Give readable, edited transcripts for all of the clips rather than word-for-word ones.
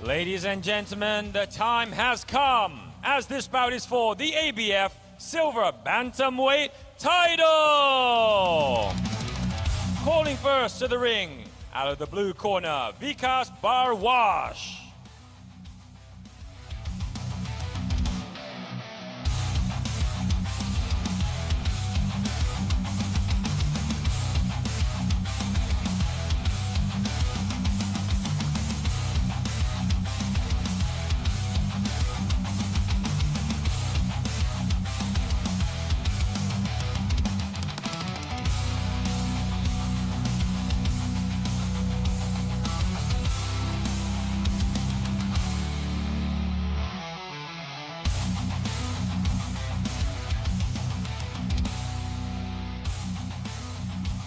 Ladies and gentlemen, the time has come as this bout is for the ABF Silver Bantamweight title. Calling first to the ring, out of the blue corner, Vikas Bhardwaj.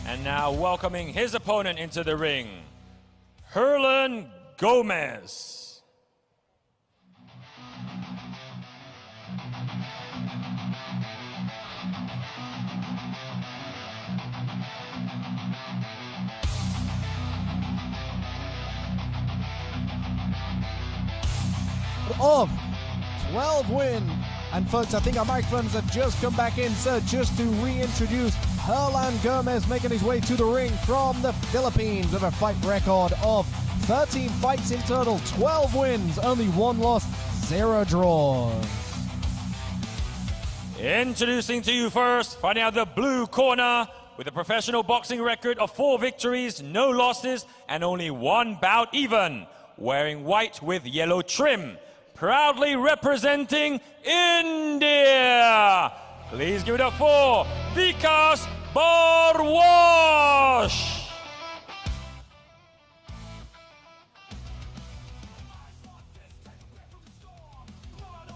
And now welcoming his opponent into the ring, Herlan Gomez. Of 12 win. And folks, I think our microphones have just come back in, so just to reintroduce Herlan Gomez making his way to the ring from the Philippines with a fight record of 13 fights in total, 12 wins, only 1 loss, 0 draws. Introducing to you first, fighting out the blue corner with a professional boxing record of 4 victories, no losses, and only 1 bout even. Wearing white with yellow trim, proudly representing India. Please give it up for Vikas Bhardwaj.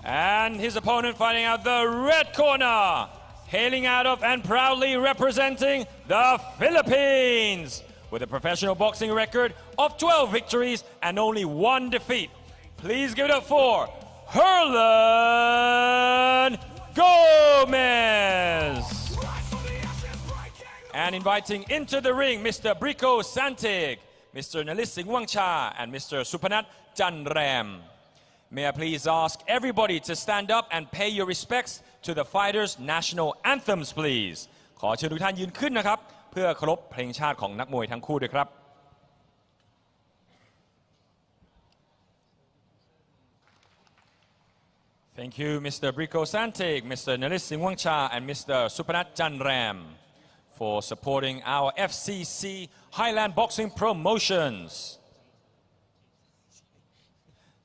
And his opponent fighting out the red corner, hailing out of and proudly representing the Philippines with a professional boxing record of 12 victories and only 1 defeat. Please give it up for Herlan Gomez. And inviting into the ring Mr. Brico Santig, Mr. Nalising Wangcha, and Mr. Supanat Janram. May I please ask everybody to stand up and pay your respects to the fighters' national anthems, please. ขอเชิญทุกท่านยืนขึ้นนะครับเพื่อเคารพเพลงชาติของนักมวยทั้งคู่ด้วยครับ Thank you, Mr. Brico Santig, Mr. Nalising Wangcha, and Mr. Supanat Janram for supporting our FCC Highland Boxing Promotions.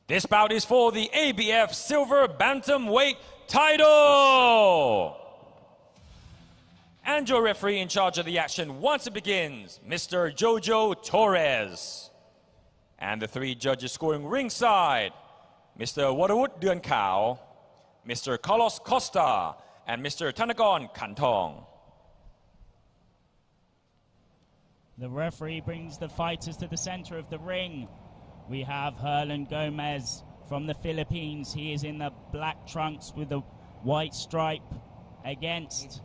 This bout is for the ABF Silver Bantamweight title. And your referee in charge of the action once it begins, Mr. Jojo Torres. And the 3 judges scoring ringside, Mr. Warawut Duan Kao, Mr. Carlos Costa, and Mr. Tanagon Kantong. The referee brings the fighters to the center of the ring. We have Herlan Gomez from the Philippines. He is in the black trunks with the white stripe against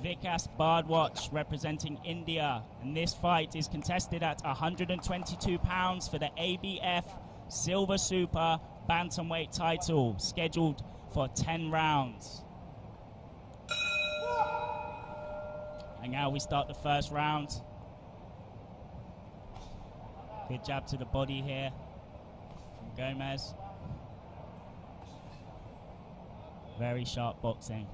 Vikas Bhardwaj representing India. And this fight is contested at 122 pounds for the ABF Silver Super Bantamweight title, scheduled for 10 rounds. And now we start the first round. Good jab to the body here from Gomez. Very sharp boxing.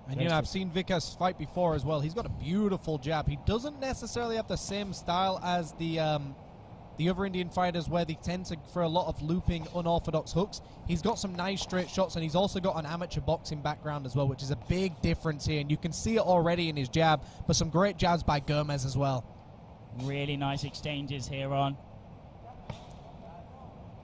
And you know, I've seen Vikas fight before as well. He's got a beautiful jab. He doesn't necessarily have the same style as the other Indian fighters where they tend to for a lot of looping, unorthodox hooks. He's got some nice straight shots, and he's also got an amateur boxing background as well, which is a big difference here. And you can see it already in his jab, but some great jabs by Gomez as well. Really nice exchanges here on.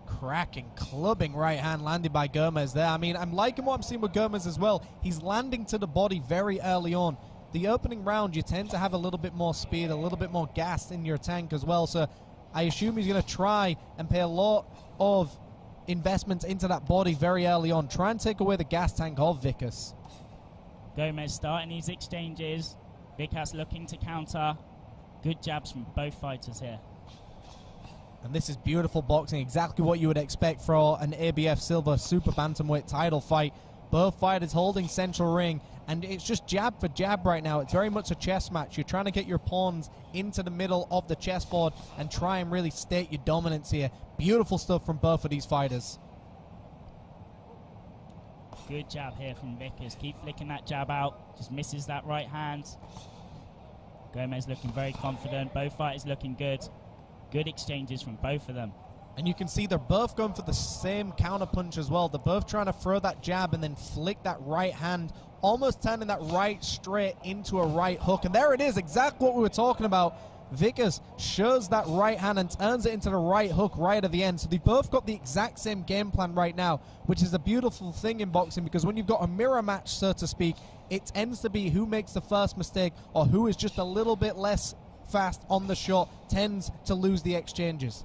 Cracking, clubbing right hand landed by Gomez there. I mean, I'm liking what I'm seeing with Gomez as well. He's landing to the body very early on. The opening round, you tend to have a little bit more speed, a little bit more gas in your tank as well. So I assume he's going to try and pay a lot of investments into that body very early on. Try and take away the gas tank of Vikas. Gomez starting these exchanges. Vikas looking to counter. Good jabs from both fighters here. And this is beautiful boxing, exactly what you would expect for an ABF Silver Super Bantamweight title fight. Both fighters holding central ring, and it's just jab for jab right now. It's very much a chess match. You're trying to get your pawns into the middle of the chessboard and try and really state your dominance here. Beautiful stuff from both of these fighters. Good jab here from Vikas. Keep flicking that jab out. Just misses that right hand. Gomez looking very confident. Both fighters looking good. Good exchanges from both of them. And you can see they're both going for the same counter punch as well. They're both trying to throw that jab and then flick that right hand, almost turning that right straight into a right hook. And there it is, exactly what we were talking about. Vikas shows that right hand and turns it into the right hook right at the end. So they both got the exact same game plan right now, which is a beautiful thing in boxing, because when you've got a mirror match, so to speak, it tends to be who makes the first mistake or who is just a little bit less fast on the shot tends to lose the exchanges.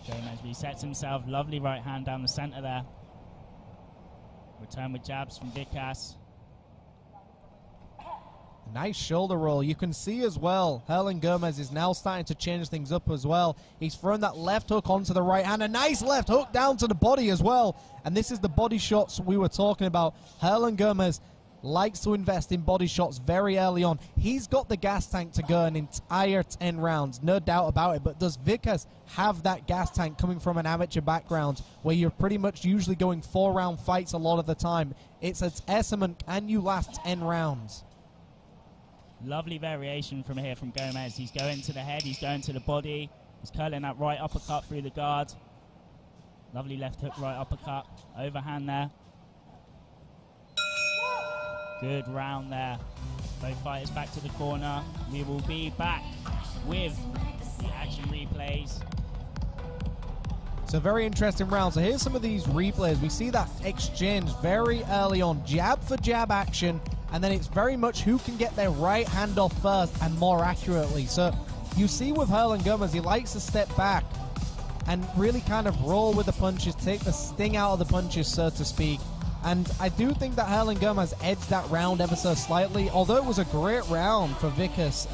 Gomez resets himself. Lovely right hand down the center there. Return with jabs from Vikas. Nice shoulder roll. You can see as well, Herlan Gomez is now starting to change things up as well. He's thrown that left hook onto the right hand. A nice left hook down to the body as well. And this is the body shots we were talking about. Herlan Gomez likes to invest in body shots very early on. He's got the gas tank to go an entire 10 rounds, no doubt about it. But does Vikas have that gas tank coming from an amateur background where you're pretty much usually going 4-round fights a lot of the time? It's a testament, can you last 10 rounds? Lovely variation from here from Gomez. He's going to the head, he's going to the body. He's curling that right uppercut through the guard. Lovely left hook, right uppercut. Overhand there. Good round there. Both fighters back to the corner. We will be back with the action replays. So very interesting round. So here's some of these replays. We see that exchange very early on. Jab for jab action. And then it's very much who can get their right hand off first and more accurately. So you see with Herlan Gomez, he likes to step back and really kind of roll with the punches, take the sting out of the punches, so to speak. And I do think that Herlan Gomez edged that round ever so slightly. Although it was a great round for Vikas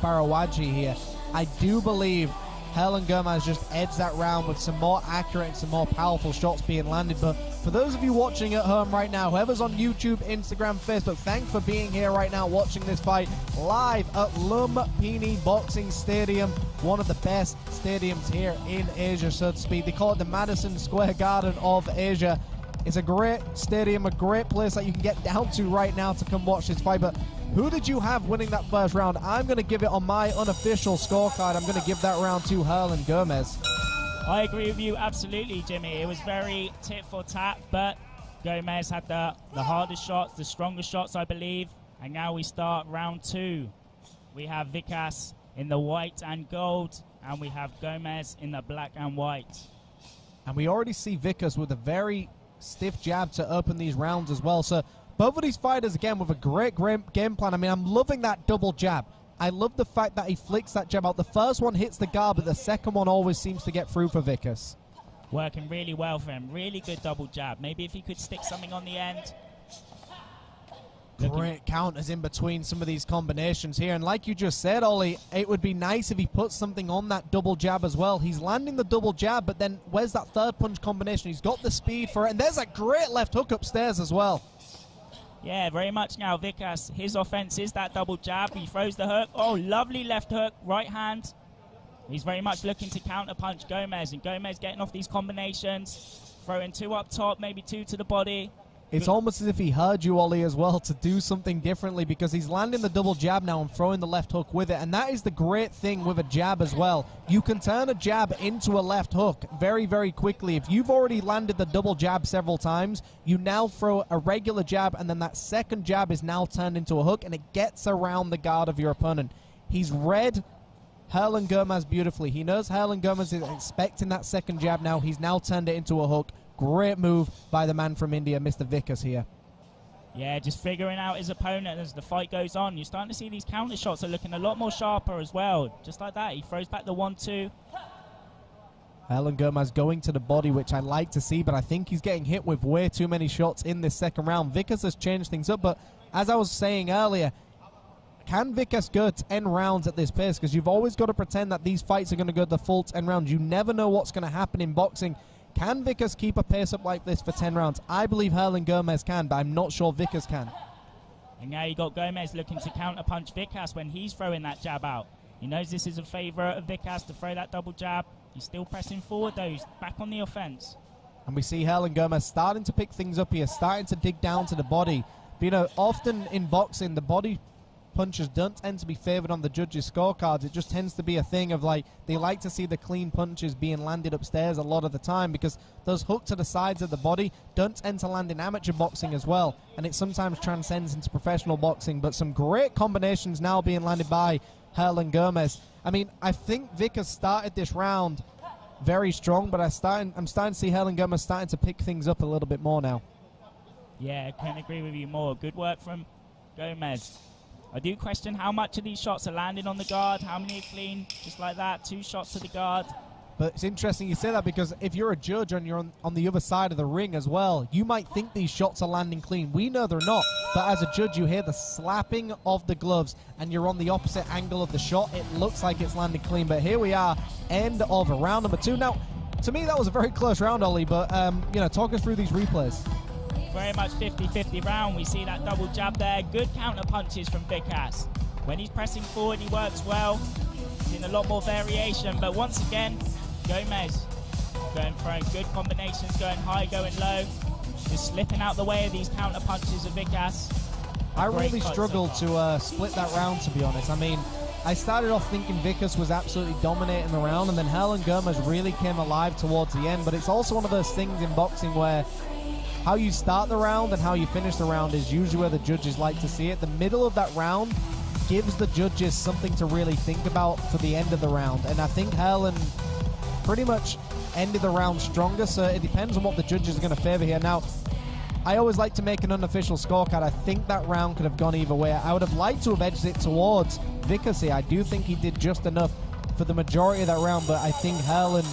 Bhardwaj here, I do believe Herlan Gomez just edged that round with some more accurate and some more powerful shots being landed. But for those of you watching at home right now, whoever's on YouTube, Instagram, Facebook, thanks for being here right now watching this fight live at Lumpini Boxing Stadium, one of the best stadiums here in Asia, so to speak. They call it the Madison Square Garden of Asia. It's a great stadium, a great place that you can get down to right now to come watch this fight. But who did you have winning that first round? I'm going to give it on my unofficial scorecard. I'm going to give that round to Herlan Gomez. I agree with you absolutely, Jimmy. It was very tit for tat, but Gomez had the hardest shots, the strongest shots, I believe. And now we start round 2. We have Vikas in the white and gold, and we have Gomez in the black and white. And we already see Vikas with a very stiff jab to open these rounds as well. So both of these fighters, again, with a great game plan. I mean, I'm loving that double jab. I love the fact that he flicks that jab out. The first one hits the guard, but the second one always seems to get through for Vikas. Working really well for him. Really good double jab. Maybe if he could stick something on the end. Great counters in between some of these combinations here. And like you just said, Ollie, it would be nice if he put something on that double jab as well. He's landing the double jab, but then where's that third punch combination? He's got the speed for it. And there's a great left hook upstairs as well. Yeah, very much now. Vikas, his offense is that double jab. He throws the hook. Oh, lovely left hook, right hand. He's very much looking to counter punch Gomez. And Gomez getting off these combinations. Throwing 2 up top, maybe 2 to the body. It's almost as if he heard you, Ollie, as well, to do something differently, because he's landing the double jab now and throwing the left hook with it. And that is the great thing with a jab as well. You can turn a jab into a left hook very, very quickly. If you've already landed the double jab several times, you now throw a regular jab, and then that second jab is now turned into a hook, and it gets around the guard of your opponent. He's read Herlan Gomez beautifully. He knows Herlan Gomez is expecting that second jab now. He's now turned it into a hook. Great move by the man from India, Mr. Vikas here. Yeah, just figuring out his opponent as the fight goes on. You're starting to see these counter shots are looking a lot more sharper as well. Just like that, he throws back the 1-2. Herlan Gomez going to the body, which I like to see, but I think he's getting hit with way too many shots in this second round. Vikas has changed things up, but as I was saying earlier, can Vikas go 10 rounds at this pace? Because you've always got to pretend that these fights are going to go the full 10 rounds. You never know what's going to happen in boxing. Can Vikas keep a pace up like this for 10 rounds? I believe Herlan Gomez can, but I'm not sure Vikas can. And now you got Gomez looking to counterpunch Vikas when he's throwing that jab out. He knows this is a favourite of Vikas to throw that double jab. He's still pressing forward though. He's back on the offence. And we see Herlan Gomez starting to pick things up here, starting to dig down to the body. But, you know, often in boxing, the body punches don't tend to be favoured on the judges' scorecards. It just tends to be a thing of, like, they like to see the clean punches being landed upstairs a lot of the time, because those hooks to the sides of the body don't tend to land in amateur boxing as well, and it sometimes transcends into professional boxing. But some great combinations now being landed by Herlan Gomez. I mean, I think Vikas started this round very strong, but I'm starting to see Herlan Gomez starting to pick things up a little bit more now. Yeah, I couldn't agree with you more. Good work from Gomez. I do question how much of these shots are landing on the guard, how many are clean, just like that, 2 shots to the guard. But it's interesting you say that, because if you're a judge and you're on the other side of the ring as well, you might think these shots are landing clean. We know they're not, but as a judge you hear the slapping of the gloves and you're on the opposite angle of the shot. It looks like it's landed clean, but here we are, end of round number 2. Now, to me that was a very close round, Ollie, but you know, talk us through these replays. Very much 50-50 round. We see that double jab there. Good counter punches from Vikas. When he's pressing forward, he works well. Seen a lot more variation, but once again, Gomez going throwing good combinations, going high, going low, just slipping out the way of these counter punches of Vikas. I really struggled to split that round, to be honest. I mean, I started off thinking Vikas was absolutely dominating the round, and then Herlan Gomez really came alive towards the end. But it's also one of those things in boxing where how you start the round and how you finish the round is usually where the judges like to see it. The middle of that round gives the judges something to really think about for the end of the round, and I think Herlan pretty much ended the round stronger, so it depends on what the judges are going to favour here. Now, I always like to make an unofficial scorecard. I think that round could have gone either way. I would have liked to have edged it towards Vikas here. I do think he did just enough for the majority of that round, but I think Herlan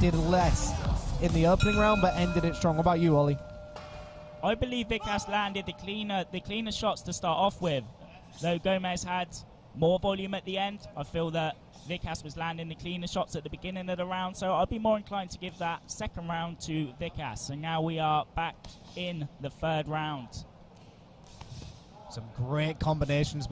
did less in the opening round, but ended it strong. What about you, Ollie? I believe Vikas landed the cleaner shots to start off with. Though Gomez had more volume at the end, I feel that Vikas was landing the cleaner shots at the beginning of the round, so I'd be more inclined to give that second round to Vikas. And now we are back in the 3rd round. Some great combinations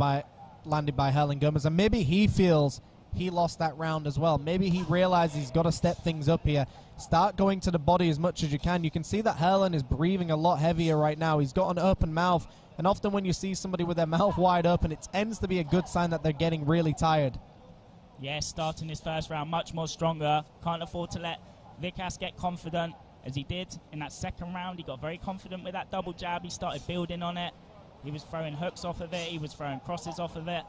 landed by Herlan Gomez, and maybe he feels he lost that round as well. Maybe he realized he's got to step things up here. Start going to the body as much as you can. You can see that Herlan is breathing a lot heavier right now. He's got an open mouth, and often when you see somebody with their mouth wide open, it tends to be a good sign that they're getting really tired. Yes, starting this first round much more stronger. Can't afford to let Vikas get confident, as he did in that second round. He got very confident with that double jab. He started building on it. He was throwing hooks off of it. He was throwing crosses off of it.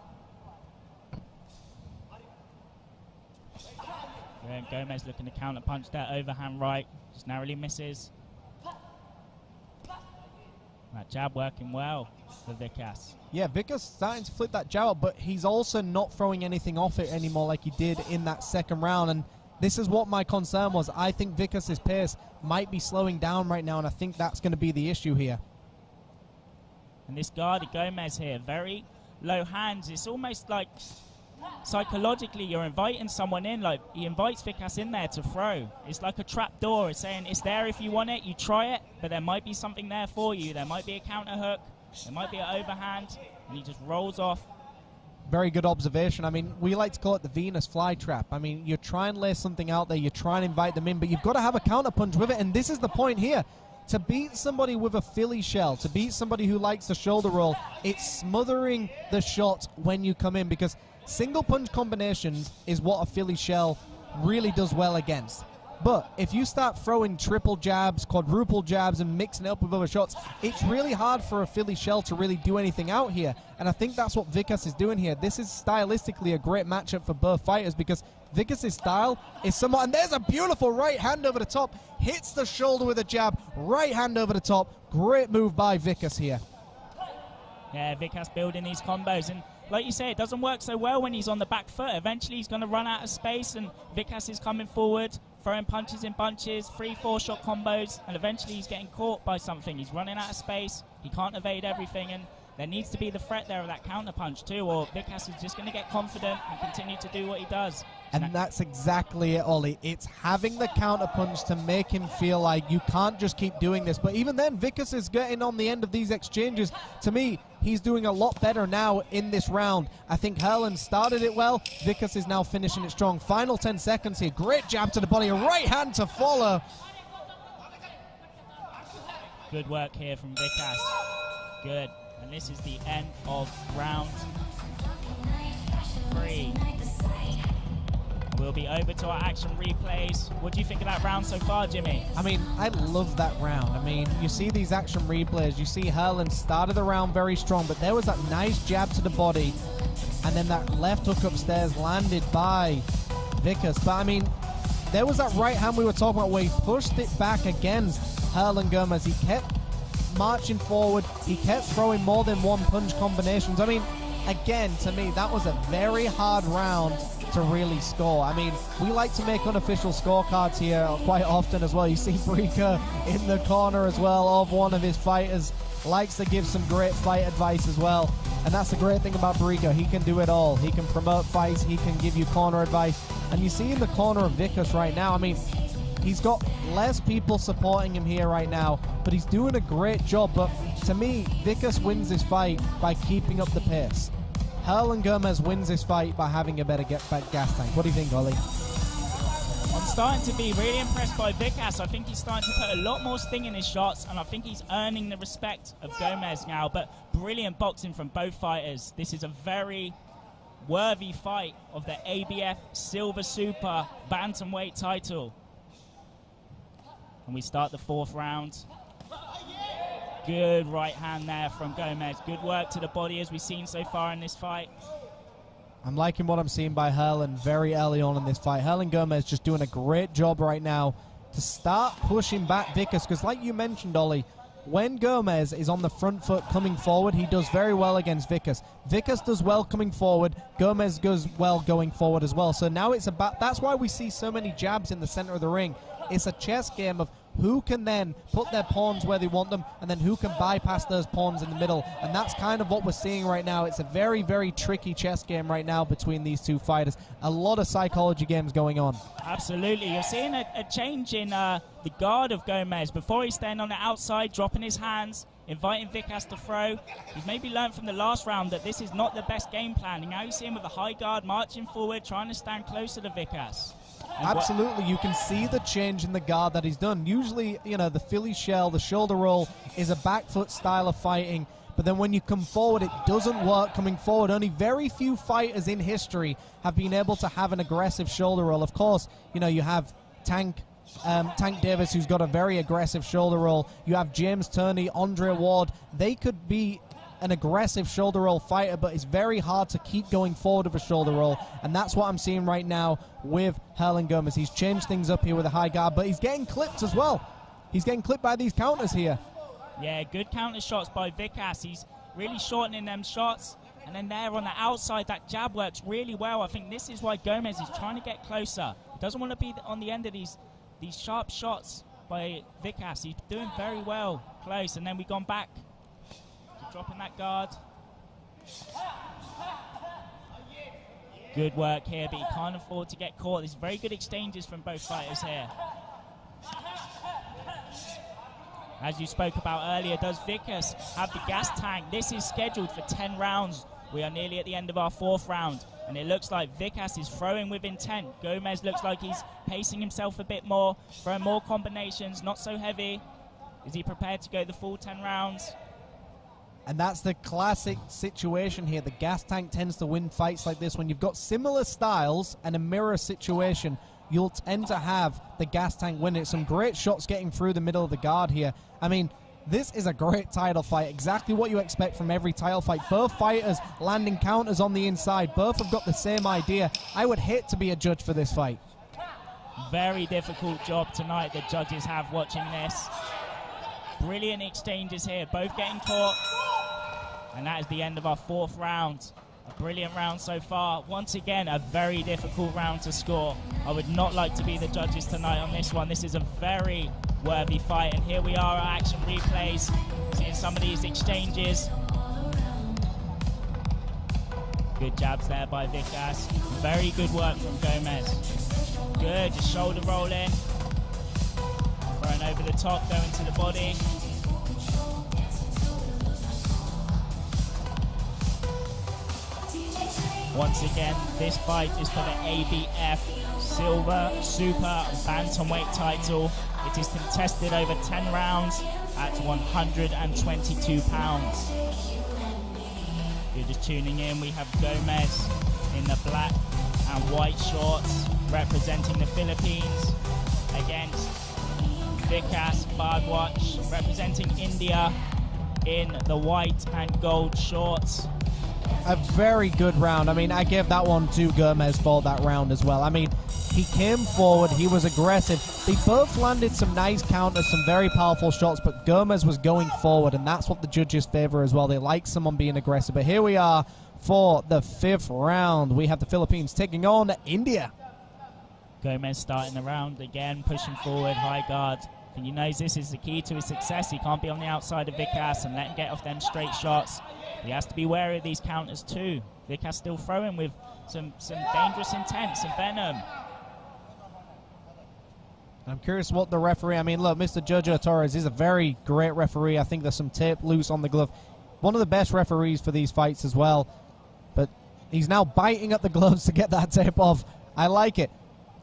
Gomez looking to counter punch that overhand right. Just narrowly misses. That jab working well for Vikas. Yeah, Vikas starting to flip that jab up, but he's also not throwing anything off it anymore like he did in that second round. And this is what my concern was. I think Vikas' pace might be slowing down right now, and I think that's going to be the issue here. And this guard, Gomez here, very low hands. It's almost like psychologically you're inviting someone in, like he invites Vikas in there to throw. It's like a trap door. It's saying it's there if you want it, you try it, but there might be something there for you. There might be a counter hook, there might be an overhand, and he just rolls off. Very good observation. I mean, we like to call it the Venus flytrap. I mean, you try and lay something out there, you try and invite them in, but you've got to have a counter punch with it, and this is the point here. To beat somebody with a Philly shell, to beat somebody who likes the shoulder roll, it's smothering the shot when you come in, because single punch combinations is what a Philly shell really does well against. But if you start throwing triple jabs, quadruple jabs, and mixing it up with other shots, it's really hard for a Philly shell to really do anything out here. And I think that's what Vikas is doing here. This is stylistically a great matchup for both fighters, because Vikas' style is somewhat... And there's a beautiful right hand over the top. Hits the shoulder with a jab. Right hand over the top. Great move by Vikas here. Yeah, Vikas building these combos. And like you say, it doesn't work so well when he's on the back foot. Eventually he's going to run out of space, and Vikas is coming forward, throwing punches in bunches, 3-4 shot combos, and eventually he's getting caught by something. He's running out of space. He can't evade everything, and there needs to be the threat there of that counter punch too, or Vikas is just going to get confident and continue to do what he does. And that's exactly it, Ollie. It's having the counter punch to make him feel like you can't just keep doing this. But even then, Vikas is getting on the end of these exchanges. To me, he's doing a lot better now in this round. I think Herlan started it well. Vikas is now finishing it strong. Final 10 seconds here. Great jab to the body. A right hand to follow. Good work here from Vikas. Good. And this is the end of round 3. We'll be over to our action replays. What do you think of that round so far, Jimmy? I mean, I love that round. I mean, you see these action replays. You see Herlan started the round very strong, but there was that nice jab to the body, and then that left hook upstairs landed by Vikas. But I mean, there was that right hand we were talking about where he pushed it back against Herlan Gomez. He kept marching forward. He kept throwing more than one punch combinations. I mean, again, to me, that was a very hard round to really score. I mean, we like to make unofficial scorecards here quite often as well. You see Brika in the corner as well of one of his fighters. Likes to give some great fight advice as well. And that's the great thing about Brika. He can do it all. He can promote fights. He can give you corner advice. And you see in the corner of Vikas right now, I mean, he's got less people supporting him here right now, but he's doing a great job. But to me, Vikas wins this fight by keeping up the pace. Herlan Gomez wins this fight by having a better gas tank. What do you think, Ollie? I'm starting to be really impressed by Vikas. I think he's starting to put a lot more sting in his shots, and I think he's earning the respect of Gomez now. But brilliant boxing from both fighters. This is a very worthy fight of the ABF Silver Super Bantamweight title. And we start the 4th round. Good right hand there from Gomez. Good work to the body as we've seen so far in this fight. I'm liking what I'm seeing by Herlan very early on in this fight. Herlan Gomez just doing a great job right now to start pushing back Vikas, because like you mentioned, Ollie, when Gomez is on the front foot coming forward, he does very well against Vikas. Vikas does well coming forward. Gomez goes well going forward as well. So now it's about, that's why we see so many jabs in the center of the ring. It's a chess game of who can then put their pawns where they want them, and then who can bypass those pawns in the middle. And that's kind of what we're seeing right now. It's a very, very tricky chess game right now between these two fighters. A lot of psychology games going on. Absolutely. You're seeing a change in the guard of Gomez. Before he's standing on the outside, dropping his hands, inviting Vikas to throw. He's maybe learned from the last round that this is not the best game plan. And now you see him with a high guard, marching forward, trying to stand closer to Vikas. Absolutely, you can see the change in the guard that he's done. Usually, you know, the Philly shell, the shoulder roll is a back foot style of fighting, but then when you come forward, it doesn't work coming forward. Only very few fighters in history have been able to have an aggressive shoulder roll. Of course, you know, you have Tank Davis, who's got a very aggressive shoulder roll. You have James Turney, Andre Ward. They could be an aggressive shoulder roll fighter, but it's very hard to keep going forward with a shoulder roll, and that's what I'm seeing right now with Herlan Gomez. He's changed things up here with a high guard, but he's getting clipped as well. He's getting clipped by these counters here. Yeah, good counter shots by Vikas. He's really shortening them shots, and then there on the outside, that jab works really well. I think this is why Gomez is trying to get closer. He doesn't want to be on the end of these sharp shots by Vikas. He's doing very well close, and then we've gone back, dropping that guard. Good work here, but he can't afford to get caught. There's very good exchanges from both fighters here. As you spoke about earlier, does Vikas have the gas tank? This is scheduled for 10 rounds. We are nearly at the end of our 4th round, and it looks like Vikas is throwing with intent. Gomez looks like he's pacing himself a bit more, throwing more combinations, not so heavy. Is he prepared to go the full 10 rounds? And that's the classic situation here. The gas tank tends to win fights like this. When you've got similar styles and a mirror situation, you'll tend to have the gas tank win it. Some great shots getting through the middle of the guard here. I mean, this is a great title fight. Exactly what you expect from every title fight. Both fighters landing counters on the inside. Both have got the same idea. I would hate to be a judge for this fight. Very difficult job tonight the judges have watching this. Brilliant exchanges here, both getting caught. And that is the end of our 4th round. A brilliant round so far. Once again, a very difficult round to score. I would not like to be the judges tonight on this one. This is a very worthy fight. And here we are at action replays, seeing some of these exchanges. Good jabs there by Vikas. Very good work from Gomez. Good, just shoulder roll in. Throwing over the top, going to the body. Once again, this fight is for the ABF Silver Super Bantamweight title. It is contested over 10 rounds at 122 pounds. If you're just tuning in, we have Gomez in the black and white shorts representing the Philippines against Vikas Bhardwaj representing India in the white and gold shorts. A very good round. I mean, I gave that one to Gomez for that round as well. I mean, he came forward, he was aggressive. They both landed some nice counters, some very powerful shots, but Gomez was going forward, and that's what the judges favor as well. They like someone being aggressive. But here we are for the 5th round. We have the Philippines taking on India. Gomez starting the round again, pushing forward, high guard. And he knows this is the key to his success. He can't be on the outside of Vikas and let him get off them straight shots. He has to be wary of these counters too. Vikas still throwing with some dangerous intent, some venom. I'm curious what the referee, I mean, look, Mr. Jojo Torres is a very great referee. I think there's some tape loose on the glove. One of the best referees for these fights as well. But he's now biting at the gloves to get that tape off. I like it.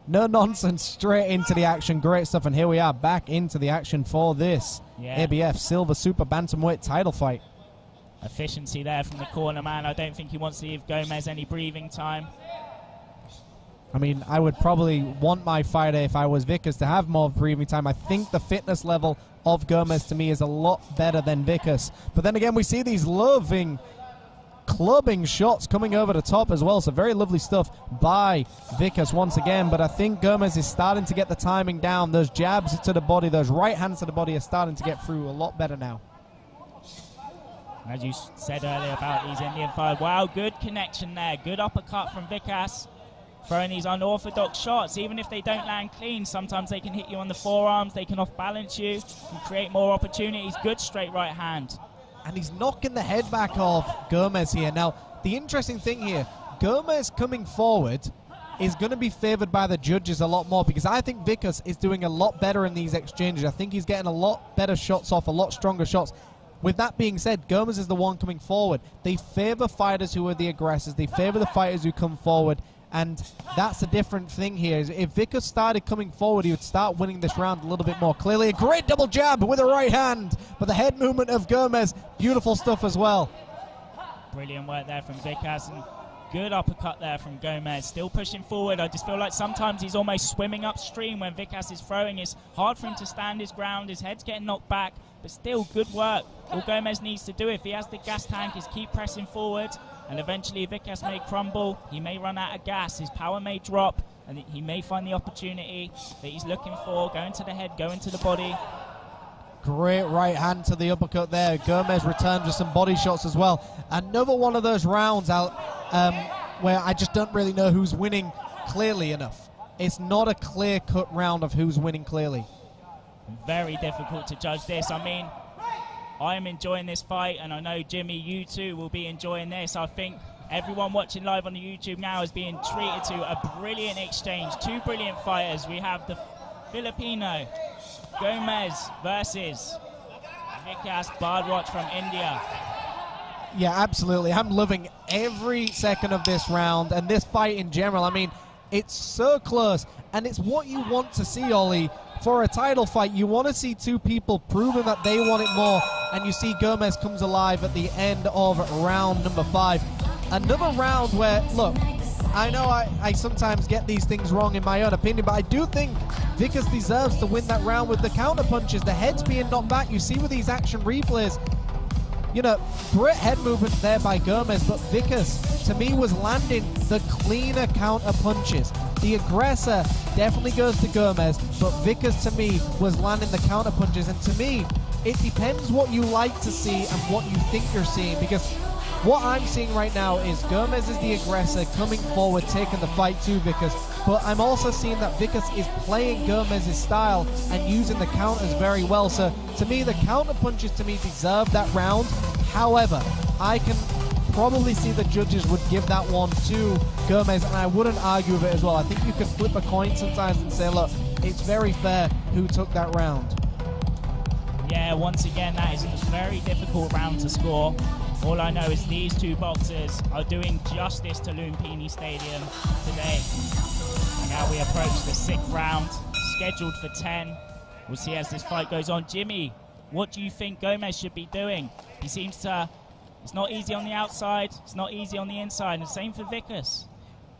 No nonsense, straight into the action. Great stuff. And here we are back into the action for this ABF Silver Super Bantamweight title fight. Efficiency there from the corner man. I don't think he wants to give Gomez any breathing time. I mean, I would probably want my fighter, if I was Vikas, to have more breathing time. I think the fitness level of Gomez to me is a lot better than Vikas. But then again, we see these loving clubbing shots coming over the top as well. So very lovely stuff by Vikas once again. But I think Gomez is starting to get the timing down. Those jabs to the body, those right hands to the body are starting to get through a lot better now. As you said earlier about these Indian fighters, wow, good connection there. Good uppercut from Vikas. Throwing these unorthodox shots, even if they don't land clean, sometimes they can hit you on the forearms, they can off-balance you, and create more opportunities. Good straight right hand. And he's knocking the head back off Gomez here. Now, the interesting thing here, Gomez coming forward is going to be favored by the judges a lot more, because I think Vikas is doing a lot better in these exchanges. I think he's getting a lot better shots off, a lot stronger shots. With that being said, Gomez is the one coming forward. They favor fighters who are the aggressors. They favor the fighters who come forward. And that's a different thing here. If Vikas started coming forward, he would start winning this round a little bit more clearly. A great double jab with a right hand. But the head movement of Gomez, beautiful stuff as well. Brilliant work there from Vikas. And good uppercut there from Gomez. Still pushing forward. I just feel like sometimes he's almost swimming upstream when Vikas is throwing. It's hard for him to stand his ground. His head's getting knocked back. But still, good work. All Gomez needs to do, if he has the gas tank, is keep pressing forward. And eventually Vikas may crumble, he may run out of gas, his power may drop, and he may find the opportunity that he's looking for, going to the head, going to the body. Great right hand to the uppercut there. Gomez returns with some body shots as well. Another one of those rounds out where I just don't really know who's winning clearly enough. It's not a clear-cut round of who's winning clearly. Very difficult to judge this. I mean, I am enjoying this fight, and I know, Jimmy, you too will be enjoying this. I think everyone watching live on the YouTube now is being treated to a brilliant exchange. Two brilliant fighters. We have the Filipino Gomez versus Vikas Bhardwaj from India. Yeah, absolutely. I'm loving every second of this round and this fight in general. I mean, it's so close, and it's what you want to see, Ollie. For a title fight, you want to see two people proving that they want it more, and you see Gomez comes alive at the end of round number 5. Another round where, look, I know I sometimes get these things wrong in my own opinion, but I do think Vikas deserves to win that round with the counter punches. The head's being knocked back. You see with these action replays, you know, great head movement there by Gomez, but Vikas, to me, was landing the cleaner counter punches. The aggressor definitely goes to Gomez, but Vikas, to me, was landing the counter punches. And to me, it depends what you like to see and what you think you're seeing, because what I'm seeing right now is Gomez is the aggressor coming forward, taking the fight to Vikas, but I'm also seeing that Vikas is playing Gomez's style and using the counters very well. So to me, the counter punches to me deserve that round. However, I can probably see the judges would give that one to Gomez, and I wouldn't argue with it as well. I think you could flip a coin sometimes and say, look, it's very fair who took that round. Yeah, once again, that is a very difficult round to score. All I know is these two boxers are doing justice to Lumpini Stadium today. And now we approach the 6th round, scheduled for 10. We'll see as this fight goes on. Jimmy, what do you think Gomez should be doing? He seems to... It's not easy on the outside, it's not easy on the inside, and the same for Vikas.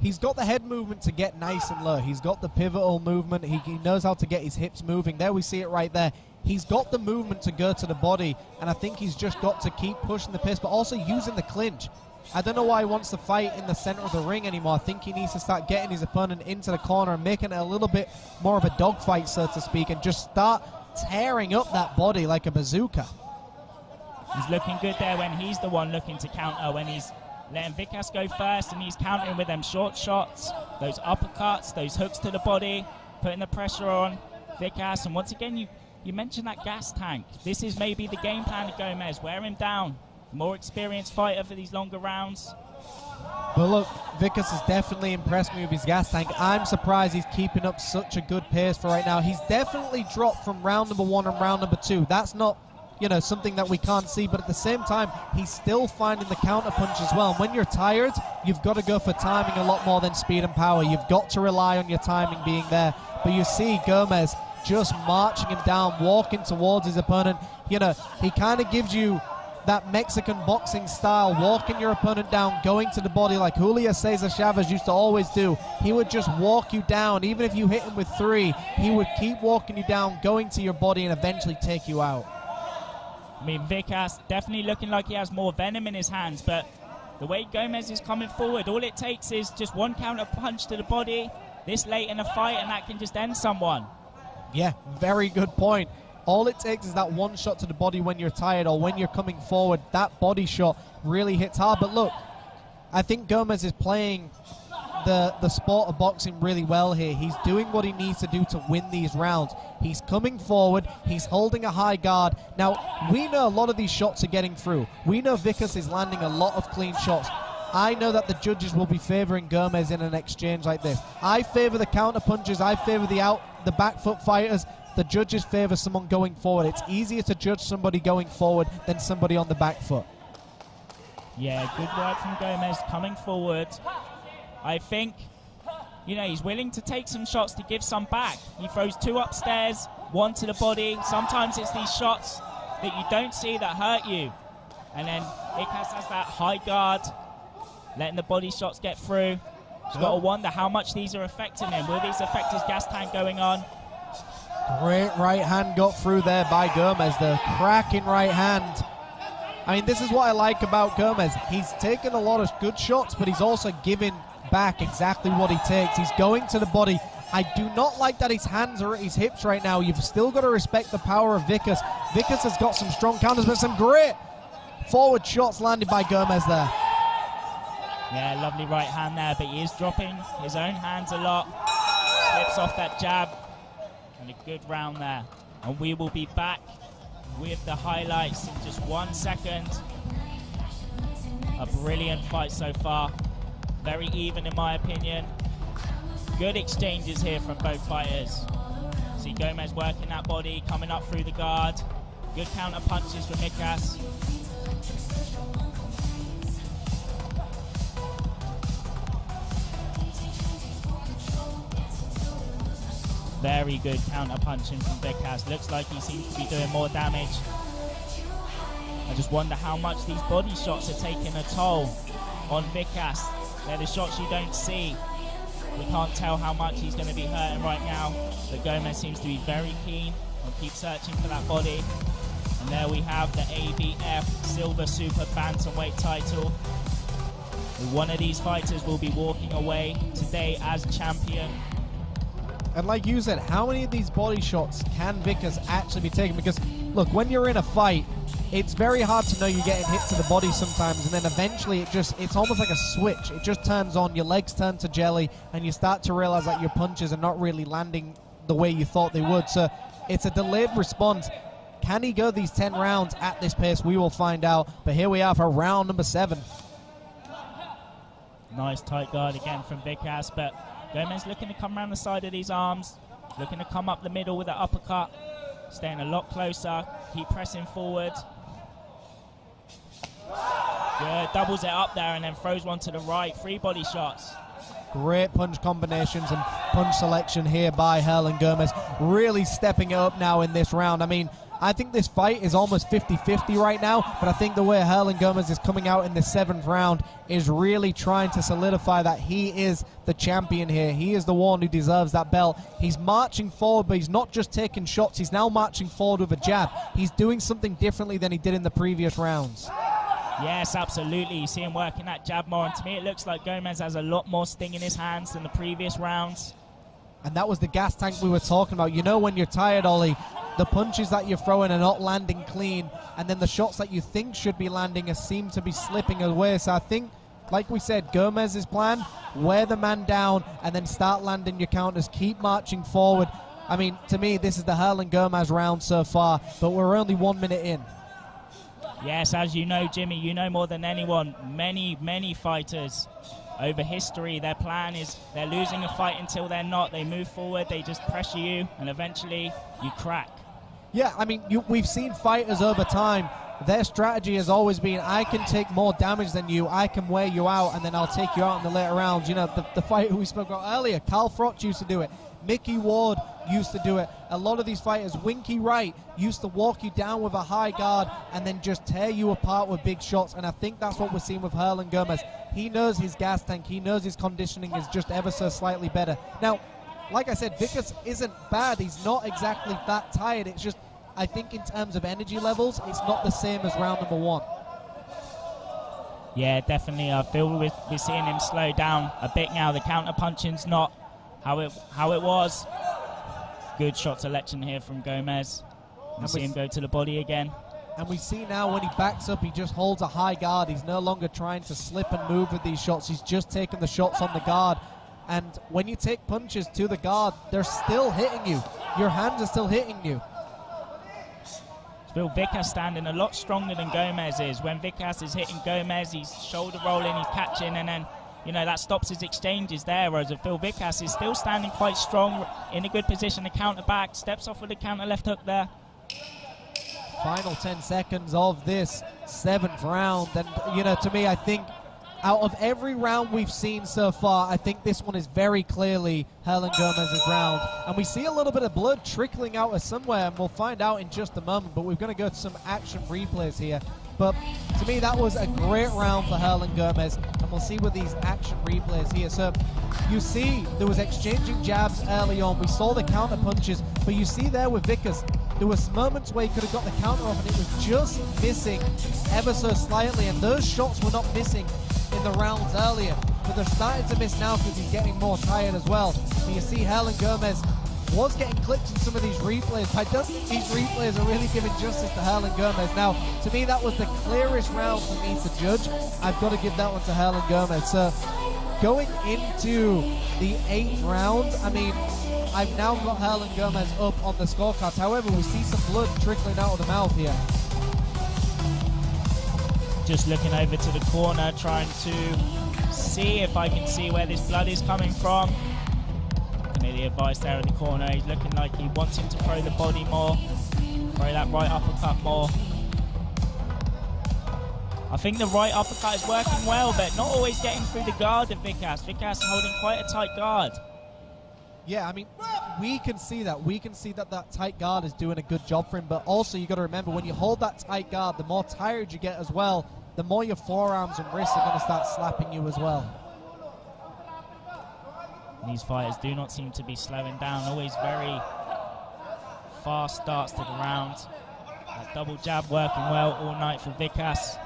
He's got the head movement to get nice and low. He's got the pivotal movement. He knows how to get his hips moving. There we see it right there. He's got the movement to go to the body, and I think he's just got to keep pushing the pace, but also using the clinch. I don't know why he wants to fight in the center of the ring anymore. I think he needs to start getting his opponent into the corner and making it a little bit more of a dogfight, so to speak, and just start tearing up that body like a bazooka. He's looking good there when he's the one looking to counter, when he's letting Vikas go first and he's countering with them short shots, those uppercuts, those hooks to the body, putting the pressure on Vikas. And once again, you mentioned that gas tank. This is maybe the game plan of Gomez. Wear him down. More experienced fighter for these longer rounds. But look, Vikas has definitely impressed me with his gas tank. I'm surprised he's keeping up such a good pace for right now. He's definitely dropped from round number 1 and round number 2. That's not, you know, something that we can't see, but at the same time, he's still finding the counter punch as well. And when you're tired, you've got to go for timing a lot more than speed and power. You've got to rely on your timing being there. But you see Gomez just marching him down, walking towards his opponent. You know, he kind of gives you that Mexican boxing style, walking your opponent down, going to the body like Julio Cesar Chavez used to always do. He would just walk you down. Even if you hit him with 3, he would keep walking you down, going to your body, and eventually take you out. I mean, Vikas definitely looking like he has more venom in his hands, but the way Gomez is coming forward, all it takes is just one counter punch to the body this late in a fight, and that can just end someone. Yeah, very good point. All it takes is that one shot to the body when you're tired or when you're coming forward. That body shot really hits hard. But look, I think Gomez is playing the sport of boxing really well here. He's doing what he needs to do to win these rounds. He's coming forward. He's holding a high guard. Now, we know a lot of these shots are getting through. We know Vikas is landing a lot of clean shots. I know that the judges will be favoring Gomez in an exchange like this. I favor the counter punches. I favor the back foot fighters. The judges favor someone going forward. It's easier to judge somebody going forward than somebody on the back foot. Yeah, good work from Gomez coming forward. I think, you know, he's willing to take some shots to give some back. He throws 2 upstairs, 1 to the body. Sometimes it's these shots that you don't see that hurt you. And then Vikas has that high guard, letting the body shots get through. He's got to wonder how much these are affecting him. Will these affect his gas tank going on? Great right hand got through there by Gomez. The cracking right hand. I mean, this is what I like about Gomez. He's taken a lot of good shots, but he's also giving back exactly what he takes. He's going to the body. I do not like that his hands are at his hips right now. You've still got to respect the power of Vikas. Vikas has got some strong counters, but some great forward shots landed by Gomez there. Yeah, lovely right hand there, but he is dropping his own hands a lot. Slips off that jab. And a good round there. And we will be back with the highlights in just 1 second. A brilliant fight so far. Very even in my opinion. Good exchanges here from both fighters. See Gomez working that body, coming up through the guard. Good counter punches from Vikas. Very good counter punching from Vikas. Looks like he seems to be doing more damage. I just wonder how much these body shots are taking a toll on Vikas. They're the shots you don't see. We can't tell how much he's going to be hurting right now. But Gomez seems to be very keen and keep searching for that body. And there we have the ABF Silver Super Bantamweight title. One of these fighters will be walking away today as champion. And like you said, how many of these body shots can Vikas actually be taking? Because, look, when you're in a fight, it's very hard to know you're getting hit to the body sometimes, and then eventually it's almost like a switch. It just turns on, your legs turn to jelly, and you start to realize that your punches are not really landing the way you thought they would. So it's a delayed response. Can he go these 10 rounds at this pace? We will find out. But here we are for round number 7. Nice tight guard again from Vikas, but Gomez looking to come around the side of these arms, looking to come up the middle with an uppercut, staying a lot closer, keep pressing forward. Good, doubles it up there and then throws one to the right, 3 body shots. Great punch combinations and punch selection here by Herlan Gomez, really stepping it up now in this round. I mean, I think this fight is almost 50-50 right now, but I think the way Herlan Gomez is coming out in the 7th round is really trying to solidify that he is the champion here. He is the one who deserves that belt. He's marching forward, but he's not just taking shots. He's now marching forward with a jab. He's doing something differently than he did in the previous rounds. Yes, absolutely. You see him working that jab more, and to me it looks like Gomez has a lot more sting in his hands than the previous rounds. And that was the gas tank we were talking about. You know, when you're tired, Ollie, the punches that you're throwing are not landing clean, and then the shots that you think should be landing seem to be slipping away. So I think, like we said, Gomez's plan, wear the man down and then start landing your counters, keep marching forward. I mean, to me, this is the Herlan Gomez round so far, but we're only 1 minute in. Yes, as you know, Jimmy, you know more than anyone, many fighters over history, their plan is they're losing a fight until they're not. They move forward, they just pressure you, and eventually you crack. Yeah, I mean, we've seen fighters over time, their strategy has always been, I can take more damage than you, I can wear you out, and then I'll take you out in the later rounds. You know, the fight we spoke about earlier, Carl Froch used to do it, Mickey Ward used to do it. A lot of these fighters, Winky Wright, used to walk you down with a high guard and then just tear you apart with big shots, and I think that's what we're seeing with Herlan Gomez. He knows his gas tank, he knows his conditioning is just ever so slightly better. Now, like I said, Vikas isn't bad, he's not exactly that tired, it's just, I think in terms of energy levels, it's not the same as round number 1. Yeah, definitely. I feel we're seeing him slow down a bit now. The counter punching's not how it was. Good shot selection here from Gomez. You see him go to the body again. And we see now when he backs up, he just holds a high guard. He's no longer trying to slip and move with these shots. He's just taking the shots on the guard. And when you take punches to the guard, they're still hitting you. Your hands are still hitting you. I feel Vikas standing a lot stronger than Gomez is. When Vikas is hitting Gomez, he's shoulder rolling, he's catching, and then, you know, that stops his exchanges there, whereas I feel Vikas is still standing quite strong, in a good position to counter back, steps off with a counter left hook there. Final 10 seconds of this 7th round, and, you know, to me, I think out of every round we've seen so far, I think this one is very clearly Herlan Gomez's round. And we see a little bit of blood trickling out of somewhere, and we'll find out in just a moment, but we're going to go to some action replays here. But to me, that was a great round for Herlan Gomez, and we'll see with these action replays here. So you see there was exchanging jabs early on. We saw the counter punches, but you see there with Vikas, there was moments where he could have got the counter off, and it was just missing ever so slightly, and those shots were not missing in the rounds earlier, but they're starting to miss now because he's getting more tired as well. And you see Herlan Gomez was getting clipped in some of these replays. I don't think these replays are really giving justice to Herlan Gomez. Now, to me, that was the clearest round for me to judge. I've got to give that one to Herlan Gomez. So, going into the 8th round, I mean, I've now got Herlan Gomez up on the scorecards. However, we see some blood trickling out of the mouth here. Just looking over to the corner, trying to see if I can see where this blood is coming from. The advice there in the corner, he's looking like he wants him to throw the body more, throw that right uppercut more. I think the right uppercut is working well, but not always getting through the guard of Vikas. Vikas holding quite a tight guard. Yeah, I mean, we can see that. We can see that that tight guard is doing a good job for him, but also you got to remember, when you hold that tight guard, the more tired you get as well, the more your forearms and wrists are going to start slapping you as well. These fighters do not seem to be slowing down. Always very fast starts to the round. That double jab working well all night for Vikas.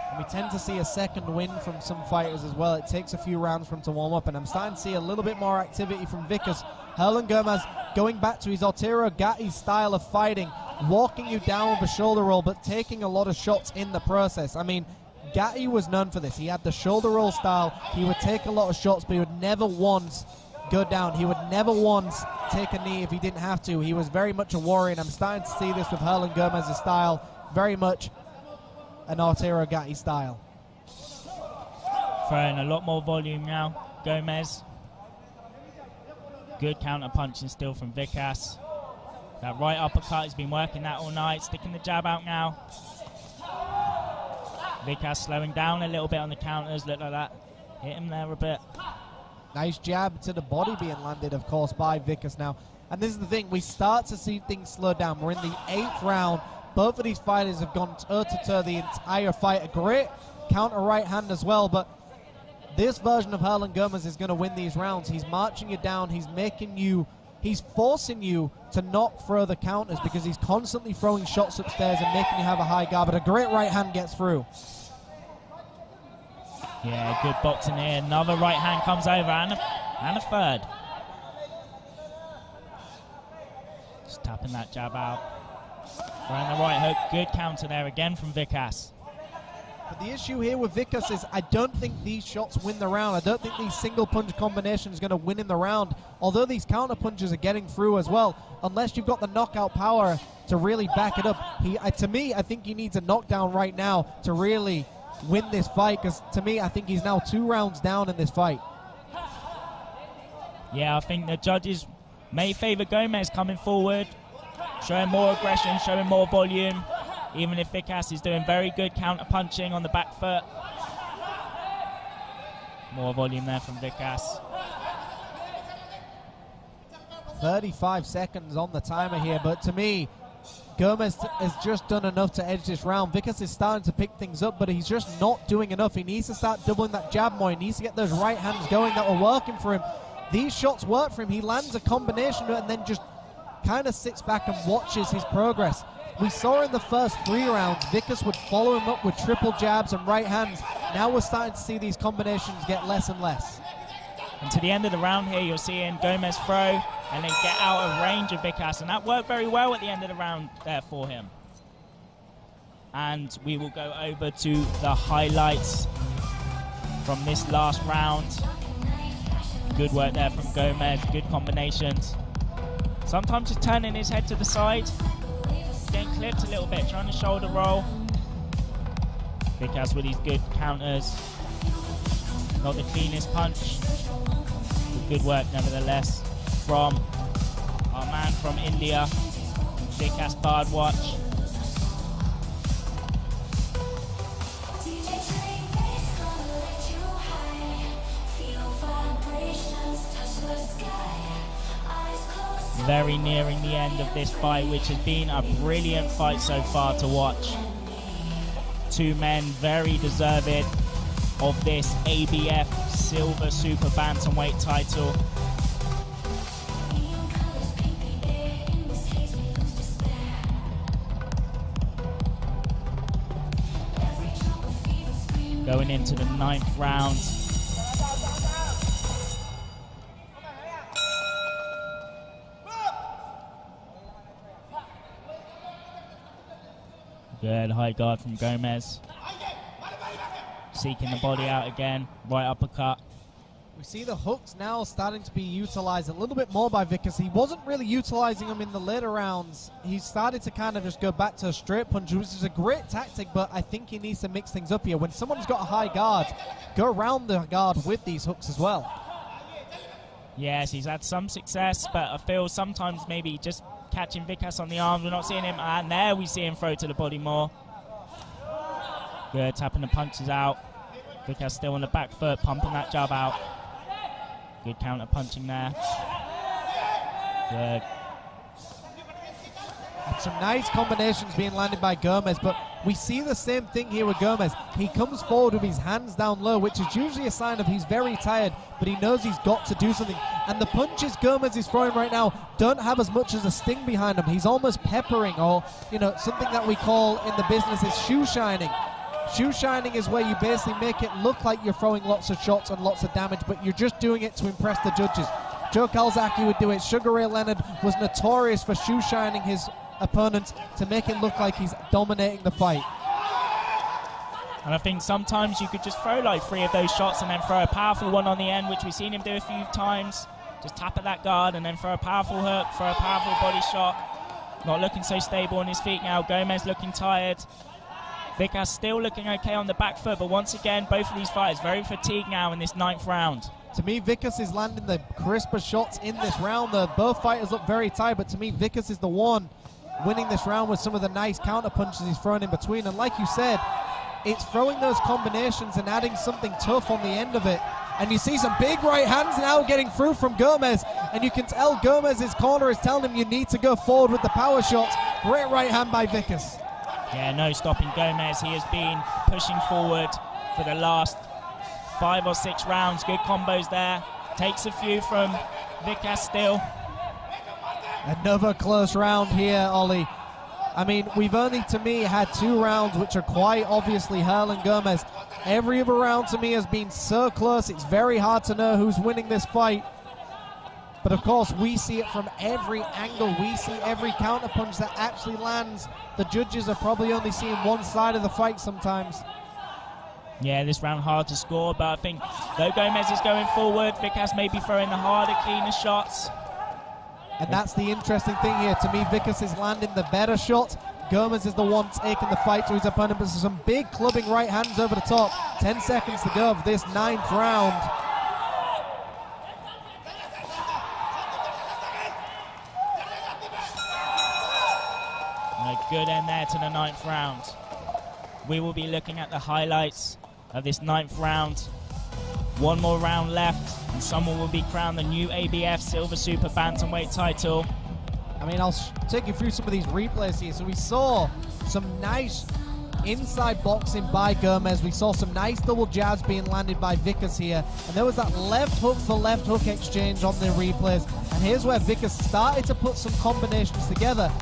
And we tend to see a second win from some fighters as well. It takes a few rounds for him to warm up, and I'm starting to see a little bit more activity from Vikas. Herlan Gomez going back to his Arturo Gatti style of fighting, walking you down with a shoulder roll, but taking a lot of shots in the process. I mean, Gatti was known for this. He had the shoulder roll style. He would take a lot of shots, but he would never once go down. He would never once take a knee if he didn't have to. He was very much a warrior, and I'm starting to see this with Herlan Gomez's style, very much an Arturo Gatti style. Throwing a lot more volume now, Gomez. Good counter punching still from Vikas. That right uppercut, he's been working that all night, sticking the jab out now. Vikas slowing down a little bit on the counters, look like that. Hit him there a bit. Nice jab to the body being landed, of course, by Vikas now. And this is the thing, we start to see things slow down. We're in the 8th round. Both of these fighters have gone toe-to-toe the entire fight. A great counter right hand as well, but this version of Herlan Gomez is going to win these rounds. He's marching you down. He's forcing you to not throw the counters because he's constantly throwing shots upstairs and making you have a high guard. But a great right hand gets through. Yeah, good boxing here. Another right hand comes over and a third. Just tapping that jab out. Throwing the right hook. Good counter there again from Vikas. But the issue here with Vikas is I don't think these shots win the round. I don't think these single punch combinations are going to win in the round. Although these counter punches are getting through as well, unless you've got the knockout power to really back it up. To me, I think he needs a knockdown right now to really win this fight, because to me, I think he's now 2 rounds down in this fight. Yeah, I think the judges may favor Gomez coming forward, showing more aggression, showing more volume. Even if Vikas is doing very good counter punching on the back foot. More volume there from Vikas. 35 seconds on the timer here, but to me, Gomez has just done enough to edge this round. Vikas is starting to pick things up, but he's just not doing enough. He needs to start doubling that jab more. He needs to get those right hands going that were working for him. These shots work for him. He lands a combination and then just kind of sits back and watches his progress. We saw in the first 3 rounds, Vikas would follow him up with triple jabs and right hands. Now we're starting to see these combinations get less and less. And to the end of the round here, you're seeing Gomez throw and then get out of range of Vikas. And that worked very well at the end of the round there for him. And we will go over to the highlights from this last round. Good work there from Gomez, good combinations. Sometimes just turning his head to the side. Getting clipped a little bit, trying to shoulder roll. Vikas with these good counters. Not the cleanest punch, but good work nevertheless from our man from India, Vikas Bhardwaj. Very nearing the end of this fight, which has been a brilliant fight so far to watch. 2 men very deserving of this ABF Silver Super Bantamweight title. Going into the 9th round. Good high guard from Gomez. Seeking the body out again. Right uppercut. We see the hooks now starting to be utilized a little bit more by Vikas. He wasn't really utilizing them in the later rounds. He started to kind of just go back to a straight punch, which is a great tactic, but I think he needs to mix things up here. When someone's got a high guard, go around the guard with these hooks as well. Yes, he's had some success, but I feel sometimes maybe just catching Vikas on the arms. We're not seeing him, and there we see him throw to the body more. Good, tapping the punches out. Vikas still on the back foot, pumping that jab out. Good counter punching there. Good. And some nice combinations being landed by Gomez, but we see the same thing here with Gomez. He comes forward with his hands down low, which is usually a sign of he's very tired, but he knows he's got to do something. And the punches Gomez is throwing right now don't have as much as a sting behind them. He's almost peppering, or something that we call in the business is shoe shining. Shoe shining is where you basically make it look like you're throwing lots of shots and lots of damage, but you're just doing it to impress the judges. Joe Calzaghe would do it. Sugar Ray Leonard was notorious for shoe shining his opponents to make it look like he's dominating the fight. And I think sometimes you could just throw like 3 of those shots and then throw a powerful one on the end, which we've seen him do a few times. Just tap at that guard and then throw a powerful hook, throw a powerful body shot. Not looking so stable on his feet now. Gomez looking tired. Vikas still looking okay on the back foot, but once again, both of these fighters very fatigued now in this 9th round. To me, Vikas is landing the crisper shots in this round. Both fighters look very tired, but to me, Vikas is the one winning this round with some of the nice counter punches he's throwing in between. And like you said, it's throwing those combinations and adding something tough on the end of it. And you see some big right hands now getting through from Gomez. And you can tell Gomez's corner is telling him you need to go forward with the power shots. Great right hand by Vikas. Yeah, no stopping Gomez. He has been pushing forward for the last 5 or 6 rounds. Good combos there. Takes a few from Vikas still. Another close round here, Ollie. I mean, we've only, to me, had 2 rounds which are quite obviously Herlan Gomez. Every other round, to me, has been so close. It's very hard to know who's winning this fight. But, of course, we see it from every angle. We see every counterpunch that actually lands. The judges are probably only seeing one side of the fight sometimes. Yeah, this round hard to score, but I think though Gomez is going forward, Vikas may be throwing the harder, cleaner shots. And that's the interesting thing here. To me, Vikas is landing the better shot. Gomez is the one taking the fight to his opponent, but some big clubbing right hands over the top. 10 seconds to go of this 9th round. A good end there to the 9th round. We will be looking at the highlights of this 9th round. One more round left, and someone will be crowned the new ABF Silver Super Bantamweight title. I mean, I'll take you through some of these replays here. So we saw some nice inside boxing by Gomez. We saw some nice double jabs being landed by Vikas here. And there was that left hook for left hook exchange on the replays. And here's where Vikas started to put some combinations together.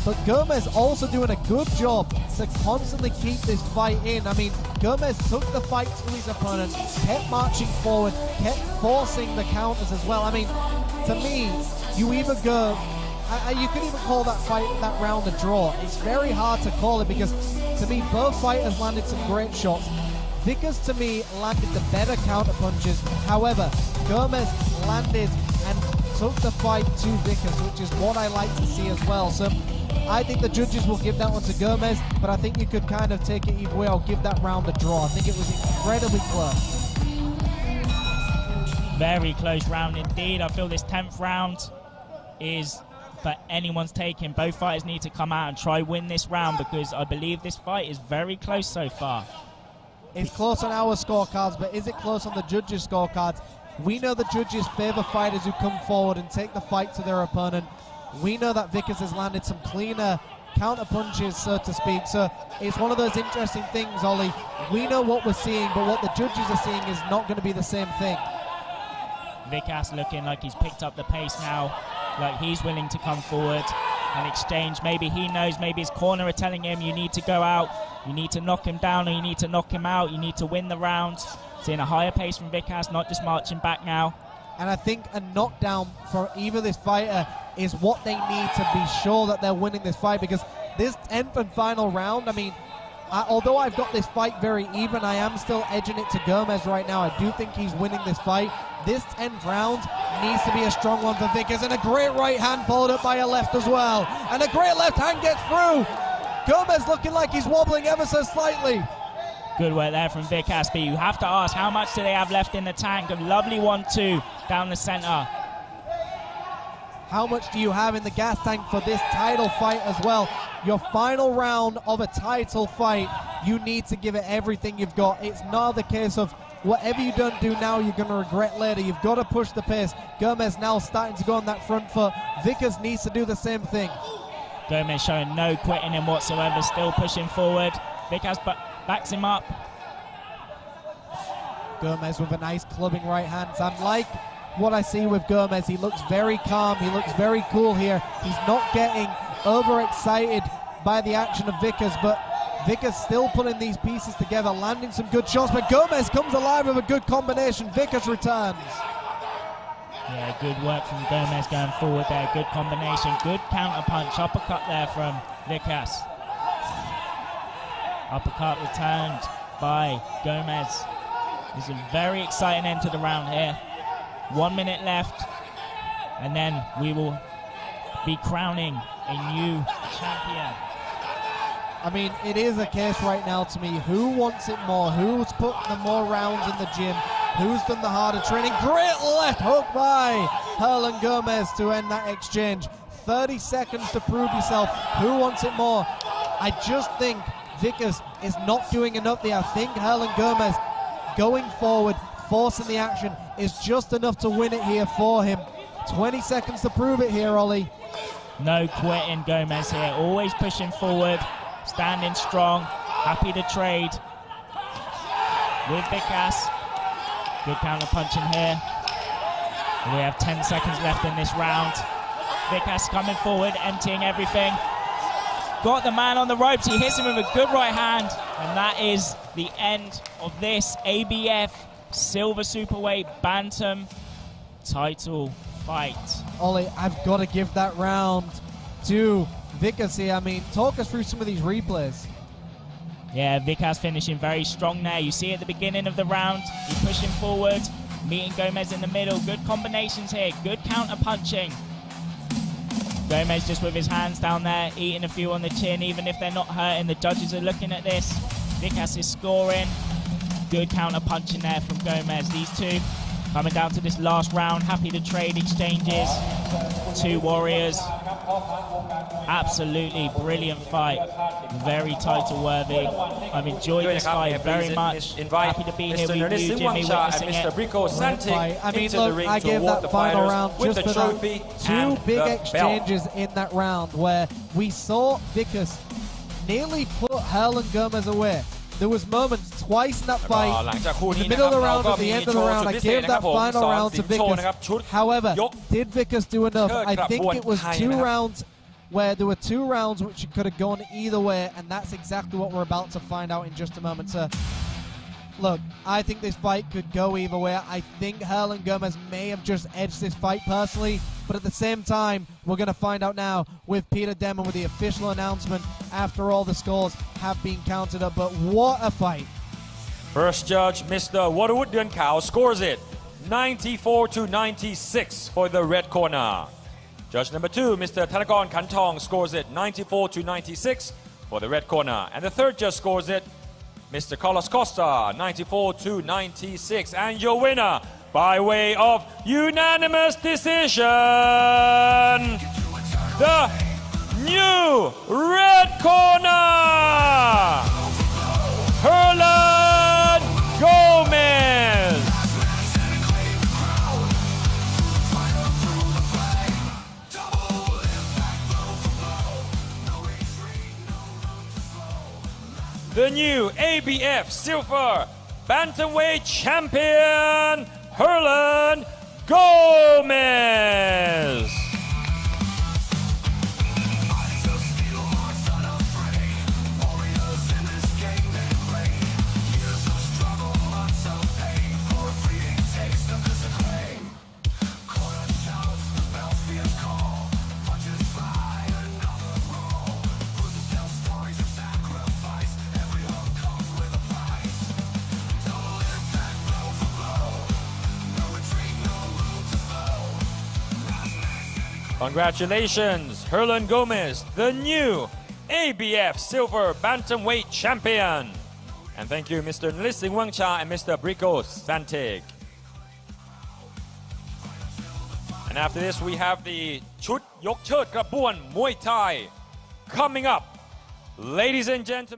But Gomez also doing a good job to constantly keep this fight in. I mean, Gomez took the fight to his opponent, kept marching forward, kept forcing the counters as well. I mean, to me, you either go... you could even call that fight, that round a draw. It's very hard to call it because, to me, both fighters landed some great shots. Vikas, to me, landed the better counter punches. However, Gomez landed and took the fight to Vikas, which is what I like to see as well. So I think the judges will give that one to Gomez, but I think you could kind of take it either way or give that round a draw. I think it was incredibly close. Very close round indeed. I feel this 10th round is for anyone's taking. Both fighters need to come out and try win this round because I believe this fight is very close so far. It's close on our scorecards, but is it close on the judges' scorecards? We know the judges favor fighters who come forward and take the fight to their opponent. We know that Vikas has landed some cleaner counter punches, so to speak. So it's one of those interesting things, Ollie. We know what we're seeing, but what the judges are seeing is not going to be the same thing. Vikas looking like he's picked up the pace now, like he's willing to come forward and exchange. Maybe he knows, maybe his corner are telling him you need to go out, you need to knock him down, or you need to knock him out, you need to win the round. Seeing a higher pace from Vikas, not just marching back now. And I think a knockdown for either this fighter is what they need to be sure that they're winning this fight, because this 10th and final round, I mean, although I've got this fight very even, I am still edging it to Gomez right now. I do think he's winning this fight. This 10th round needs to be a strong one for Vikas, and a great right hand followed up by a left as well. And a great left hand gets through. Gomez looking like he's wobbling ever so slightly. Good work there from Vikas, but you have to ask, how much do they have left in the tank? A lovely 1-2 down the center. How much do you have in the gas tank for this title fight as well? Your final round of a title fight, you need to give it everything you've got. It's not the case of whatever you don't do now, you're going to regret later. You've got to push the pace. Gomez now starting to go on that front foot. Vikas needs to do the same thing. Gomez showing no quitting him whatsoever, still pushing forward. Vikas backs him up. Gomez with a nice clubbing right hand. I'm like what I see with Gomez. He looks very calm. He looks very cool here. He's not getting overexcited by the action of Vikas, but Vikas still putting these pieces together, landing some good shots, but Gomez comes alive with a good combination. Vikas returns. Yeah, good work from Gomez going forward there. Good combination, good counter punch, uppercut there from Vikas. Uppercut returned by Gomez. This is a very exciting end to the round here. 1 minute left, and then we will be crowning a new champion. I mean, it is a case right now to me. Who wants it more? Who's putting the more rounds in the gym? Who's done the harder training? Great left hook by Herlan Gomez to end that exchange. 30 seconds to prove yourself. Who wants it more? I just think Vikas is not doing enough there. I think Herlan Gomez going forward, forcing the action, is just enough to win it here for him. 20 seconds to prove it here, Ollie. No quitting Gomez here. Always pushing forward, standing strong, happy to trade with Vikas. Good counter punching here. We have 10 seconds left in this round. Vikas coming forward, emptying everything. Got the man on the ropes. He hits him with a good right hand. And that is the end of this ABF Silver Superweight Bantam title fight. Ollie, I've got to give that round to Vikas here. I mean, talk us through some of these replays. Yeah, Vikas finishing very strong there. You see at the beginning of the round, he's pushing forward, meeting Gomez in the middle. Good combinations here, good counter punching. Gomez just with his hands down there, eating a few on the chin, even if they're not hurting. The judges are looking at this. Vikas is scoring. Good counter punching there from Gomez. These two coming down to this last round, happy to trade exchanges. Two warriors. Absolutely brilliant fight. Very title worthy. I've enjoyed this fight very much. Happy to be here with you, Jimmy, witnessing it. I mean, look, I gave that final round just for that. Two big exchanges in that round where we saw Vikas nearly put Herlan Gomez away. There was moments twice in that fight, in the middle of the round, at the end of the round. I gave that final round to Vikas. However, did Vikas do enough? I think it was 2 rounds where there were 2 rounds which could have gone either way, and that's exactly what we're about to find out in just a moment. So, look, I think this fight could go either way. I think Herlan Gomez may have just edged this fight personally, but at the same time, we're going to find out now with Peter Denman with the official announcement after all the scores have been counted up. But what a fight. First judge, Mr. Waterwood Dunkao, scores it 94-96 for the red corner. Judge number 2, Mr. Thanakorn Kantong, scores it 94-96 for the red corner. And the third judge scores it, Mr. Carlos Costa, 94-96. And your winner, by way of unanimous decision, the new red corner, Herlan Gomez. The new ABF Silver Bantamweight Champion, Herlan Gomez. Congratulations, Herlan Gomez, the new ABF Silver Bantamweight Champion. And thank you, Mr. Nelising Wangcha and Mr. Brico Santig. And after this, we have the Chut Yok Chert Krabuan Muay Thai coming up. Ladies and gentlemen.